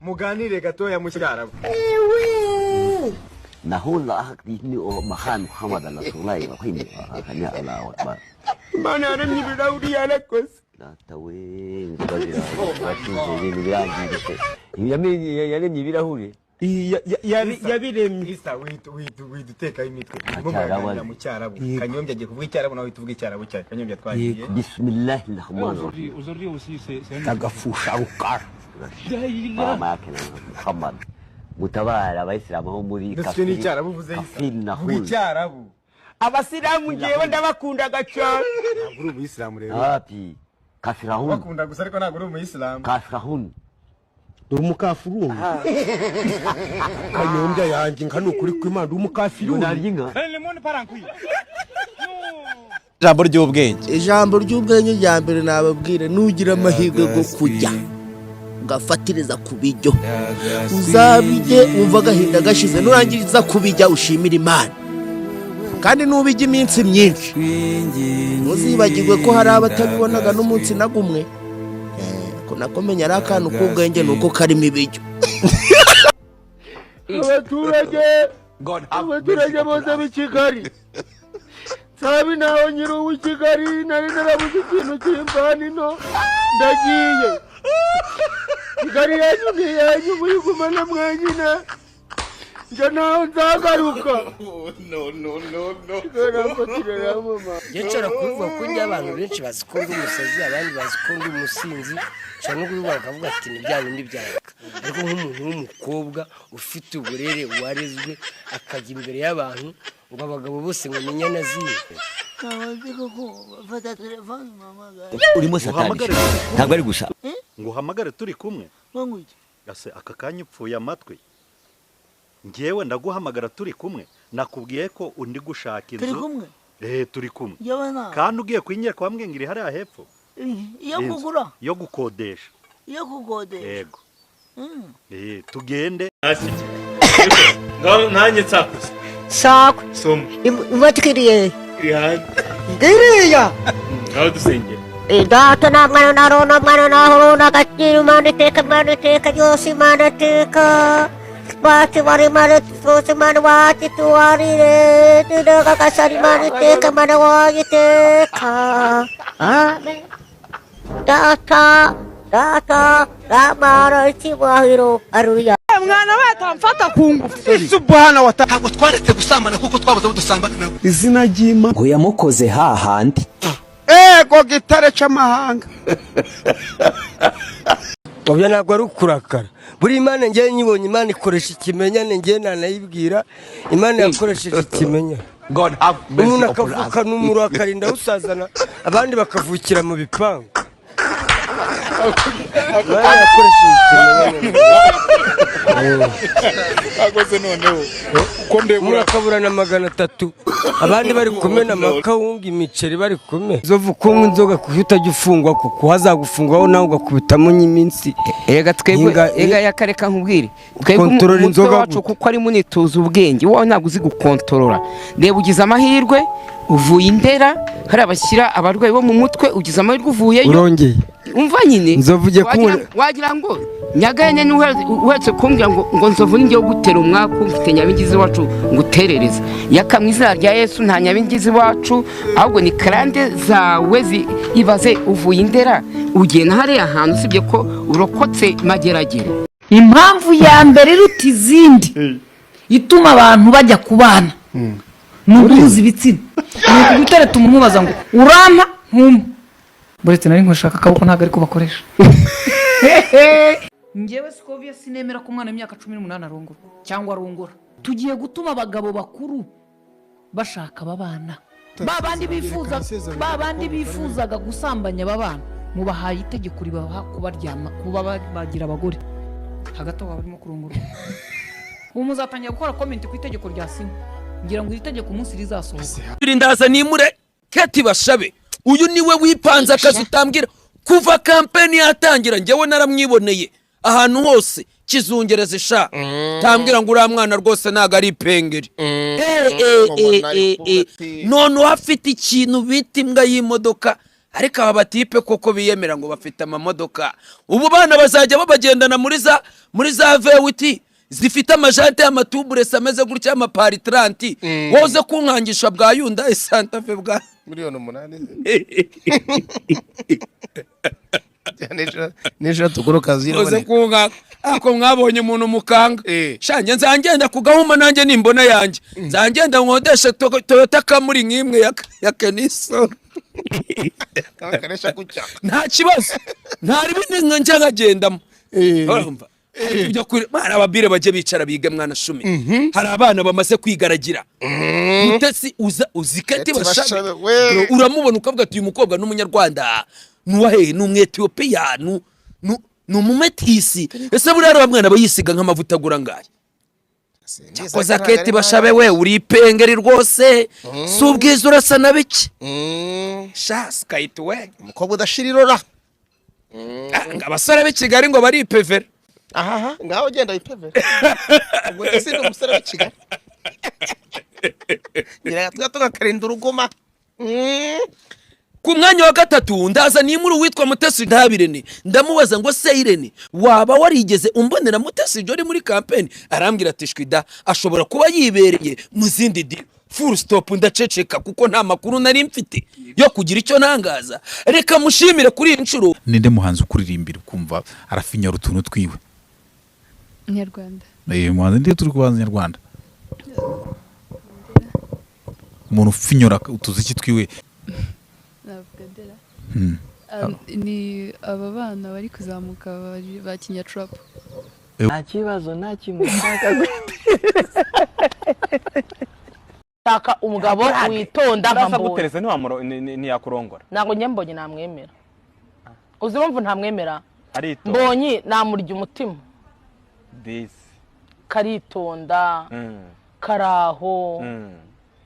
muganire gatoya mu cyarabu نقول أخك ديني مخان محمد رسول الله وحين أخني الله أكبر ما أنا نمني بداودي على كوس لا توين بدرا باتين زين بيراجي يا نمني بيراهولي ya biremye isa wituteka imitwe mu cyarabu kanyombya agiye kuvuga icyarabu nawe tuvuga icyarabu cyane kanyombya twagiye bismillahir rahmanir rahim agafusha ukar mama yake Muhammad mutabara abayisilamu ho muri kafiri n'icyarabu uvuze icyarabu abasilamu ngewe ndabakundaga cyane ntabwo uri umuyisilamu rero hapi kafirahun bakunda gusa ariko ntabwo uri umuyisilamu kafirahun umukafirungu kanyombya yanjye nkano kuri kw'Imana umukafirungu ijambo ry'ubwenge rya mbere nababwire nugira amahirwe go kujya ugafatiriza kubijyo uzabije umva gahinda gashize nurangiriza kubijya ushimira Imana kandi nubijya iminsi myinshi muzibagirwe ko hari abatabibonaga n'umunsi nagumwe nakomenya ari akantu k'ubwenge nuko karimo ibijyo abaturage bose b'i Kigali sabi naho nyiri uw'i Kigali nari narabuze ikintu cy'imvana ino ndagiye Kigali yanyu ni yanyu muyigumana mwenyine nje naho nzagaruka Yechora kuvuga ko njye abantu benshi bazikunda umusazi abandi bazikunda umusinzi cyane kuvuga bakavuga ati ni bya bindi byareka ariko nk'umuntu w'umukobwa ufite uburere warezwe akajya imbere y'abantu ngo abagabo bose ngo menyana ziye urimo satani ntabwo ari gusa ngo uhamagare turi kumwe ase aka kanya upfuye amatwi ngewe ndaguhamagara turi kumwe nakubwiye ko undi gushaka inzu turi kumwe turi kumwe kandi ugiye kwinyereka wambwe ngiri hariya hepfo iyo kugura yo gukodesha yego tugende ngaho nanjye nsakuze sako soma imatikiriye iriya ngaho dusengera data na mwana na rona mwana na horona gakira Imana iteka ryose Imana iteka bati wari Imana twose Imana wacu tuwarire tudaga gasari Imana iteka Imana wacu iteka amen data ramara icyubahiro aruya mwana we atamfata ku ngufu subhana wa ta'ala ntabwo twaretse gusambana kuko twabuze dusambana nawe izina ry'Imana ngo yamukoze hahandi ko gitare cy'amahanga Obya ntabwo ari ukurakara buri Imana ngiye nyibonye Imana ikoresha ikimenyane ngiye nanayibwira Imana yakoresheje ikimenyane umuntu akavuka n'umuro akarinda usazana abandi bakavukira mu bipangu Imana yakoresheje ikimenyane akoze noneho uko ndebura akaburana 300 abandi bari kumena amakawunga imiceri bari kumena zovu kumwe inzoga kuhitajya ufungwa kuko hazagufungwaho nawe ugakubitamo nyiminsi ega twebwe ega yakareka nkubwire kontrola inzoga wacu kuko ari munituza ubwenge wowe ntabwo uzi gukontorora reba ugize amahirwe uvuye Indera hari abashyira abarwayi bo mu mutwe ugize amahirwe uvuyeyo urongeye umva nyine nzovuge wagira ngo nyaganye ni uhetse kumbwira ngo nzovu ningiye gutera umwaka ufite nyabingizi wacu nguterereza yakamwiza rya Yesu nta nyabingizi wacu ahubwo ni karande zawe ibaze uvuye Indera ugena hari ahantu usibye ko urokotse mageragere impamvu ya mbere iruta izindi ituma abantu bajya kubana nuguhuza ibitsina ni gutereta umuntu umubaza ngo urampa ntumpa buretse nari nkushaka akaboko ntabwo ari kubakoresha njyewe Scovia sinemera ko umwana w'imyaka 18 arongora cyangwa arongora tugiye gutuma abagabo bakuru bashaka babana babandi bifuzaga gusambanya babana mubahaye itegeko ribaha kubaryama kuba bagira abagore hagati aho barimo kurongora umuzatangira gukora comment ku itegeko rya Sima ngira ngo iri tegeko umunsi rizasohoka ndaza nimure kati bashabe uyu niwe wipanze akazi utambwira kuva campaign yatangira ngewe naramwiboneye ahantu hose kizungereze sha tambwira ngo uri mwana rwose naga ari pengeri none afite ikintu bita imbwa y'imodoka ariko aba batipe koko biyemera ngo bafite amamodoka ubu bana bazajya babagendana muri za vewiti zifite amajante y'amatubure ameze gutya amaparitanti woze kunkangisha bwa Hyundai Santa Fe bwa $8,000,000 nisho tukuru kazi woze kunka ako mwabonye umuntu mukanga shanje nzangenda kugahuma nanjye nimbona yanjye nzangenda nkodesha Toyota Camry nk'imwe ya Keniso nta kibazo ntari bindi nje ngagendamo urumva ibyo kuri bana ababire baje bicara biga mwana shumi hari abana bamaze kwigaragira mutesi uzikati bashabe uramubona ukavuga ati uyu mukobwa n'umunyarwanda nuwahe n'umwetiyopiya n'umumetisi ese buri rero bamwana bayisiga nk'amavuta agura ngaye koza keti bashabe we uri ipengeri rwose subwiza urasa na biki shas kayito we umukobwa udashirirora abasore b'i Kigali ngo bari ipevera aha ngaho genda ipevera ubwo ese ni umusore w'i Kigali ngira tugakarinda uruguma ku mwanya wa gatatu ndaza nimuri witwa Mutesi Ntabirene ndamubaza ngo se Irene waba warigeze umbonera Mutesi Jolly muri campaign arambwira ati shwida ashobora kuba yibereye mu zindi di full stop ndaceceka kuko nta makuru nari mfite yo kugira icyo nangaza reka mushimire kuri incuro ninde muhanzi ukuririmbira kumva arafinya rutuntu twiwe Nyarwanda muhanzi ndi turi kubanza Nyarwanda umuntu ufinyora utuziki twiwe ni aba bana bari kuzamuka ba Kinyatrap nta kibazo nta kimwe taka umugabo witonda nkambonye gutereza ntiyakurongora nago nyembonye namwemera uzi bumva ntamwemera mbonye namurya umutima karitonda karaho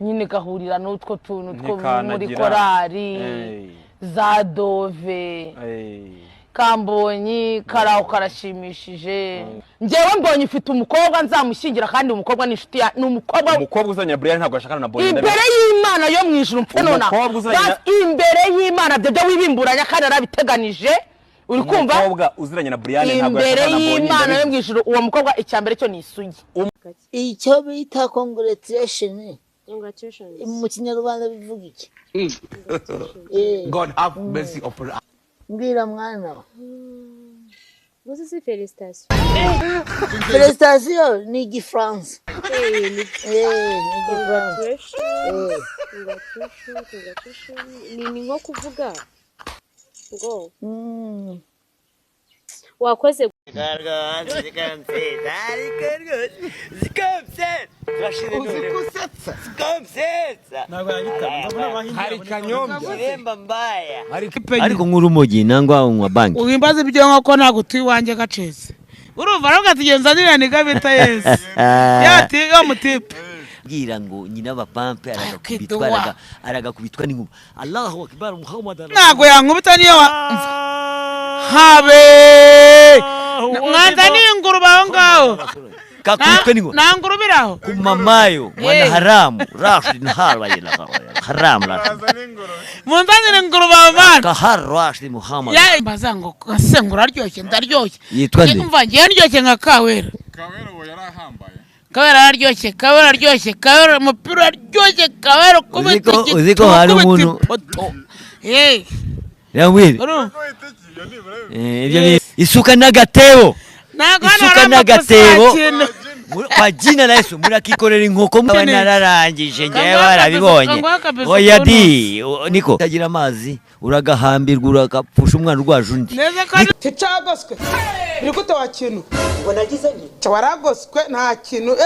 nyine gahurira n'utwo tuntu two muri korari za dove kambonyi karaho karashimishije njyewe mbonye ufite umukobwa nzamushyingira kandi umukobwa ni inshuti ya umukobwa uzanya Brian ntabwo ashakana na Bonnie imbere y'Imana yo mu ijuru mfe nona imbere y'Imana byo wibimburanya kandi arabiteganije uri kumva umukobwa uziranye na Brian ntabwo ashakana na Bonnie imbere y'Imana yo mu ijuru uwo mukobwa icyambere cyo ni isugi icyo bita congratulation mu Kinyarwanda bivuga iki God have mercy upon us. Mbwira mwana Gusa si felicitation felicitation ni Igifaransa ni nko kuvuga ngo wakoze ariko nk'urumogi nangwa unywa banki uhimbaza ibyo nkoko ntabwo utuye iwanjye gaceze urumva aravuga ati genza niraniga bita Yesu yati yo mutipe bwira ngo nyina bapampe aragakubitwa n'inkuba Allahu akbar Muhammad ntago yankubita niyo habe mwanza n'ingurube aho ngaho kakubitwa n'inkuba nangurubiraho kumamayo mwana haramu rashid nharayela haram rashid munzanire ingurube abana kahar rashid Muhammad ya bazango kasengura aryoshye ndaryoshye yitwa nde umva ngiye ndyoshye nka Kawera wo yarahambaye Kawera aryoshye Kawera umupira aryoshye Kawera kubita uziko hari umuntu yamwire ibyo isuka n'agatebo kwa jina la Yesu murakikorera inkoko nararangije ngewe barabibonye oya di niko tagira amazi uragahambirwa uragapfusha umwana urwaje undi cyagoswe iri gute wa kintu ngo nagize ni waragoswe nta kintu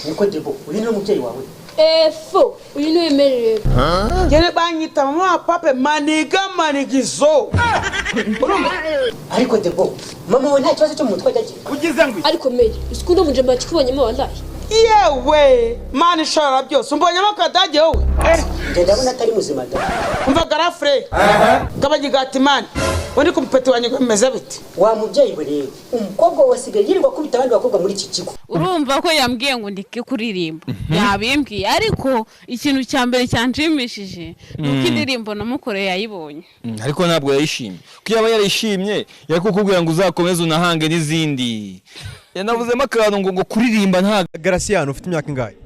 niko debo uri n'umubyeyi wawe fo uyu ni wemerere ngere banyita mama papa manigizo ariko debo mama we nta kibazo cyo mu mutwe agira ugize ngo ariko meje usikundo muje mbakibonyemo wallahi yewe mani shara byose umbonyemo kadage wowe ndabona atari muzima da umva garafre kabagigati mani undi ku mupeti wanjye bimeze bite wa mubyeyi we rero umukobwa wasigaye yirirwa kubita abandi bakobwa muri iki kigo urumva ko yambwiye ngo ndike kuririmba yabimbwiye ariko ikintu cya mbere cyanshimishije nuko indirimbo namukoreye yayibonye ariko ntabwo yayishimye kuko yaba yarishimye yari kukubwira ngo uzakomeze unahange n'izindi yanavuzemo akantu ngo kuririmba nta Graciano ufite imyaka ingahe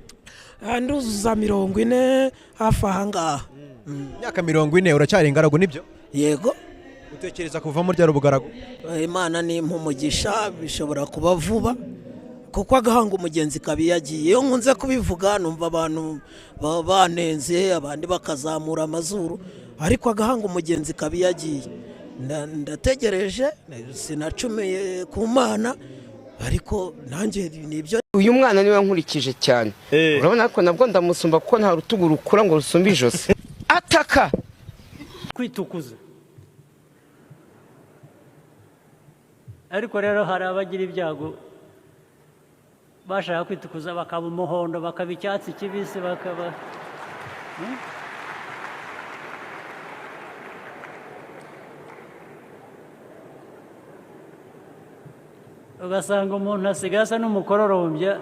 nduzuza 40 hafi aha ngaha imyaka 40 uracyari ingaragu nibyo yego utekereza kuvamo ryari ubugaragu Imana ni impumugisha bishobora kuba vuba kuko agahanga umugenzi kabi yagiye iyo nkunze kubivuga numva abantu banenze abandi bakazamura amazuru ariko agahanga umugenzi kabi yagiye ndategereje sinacumeye ku Mana ariko nanjye nibyo uyu mwana niwe nkurikije cyane urabona ko nabwo ndamusumba kuko nta rutugu rukura ngo rusumbe ijosi ataka kwitukuza ariko rero hari abagira ibyago bashaka kwitukuza bakaba umuhondo bakaba icyatsi kibisi bakaba ugasanga umuntu asigaye asa n'umukororombya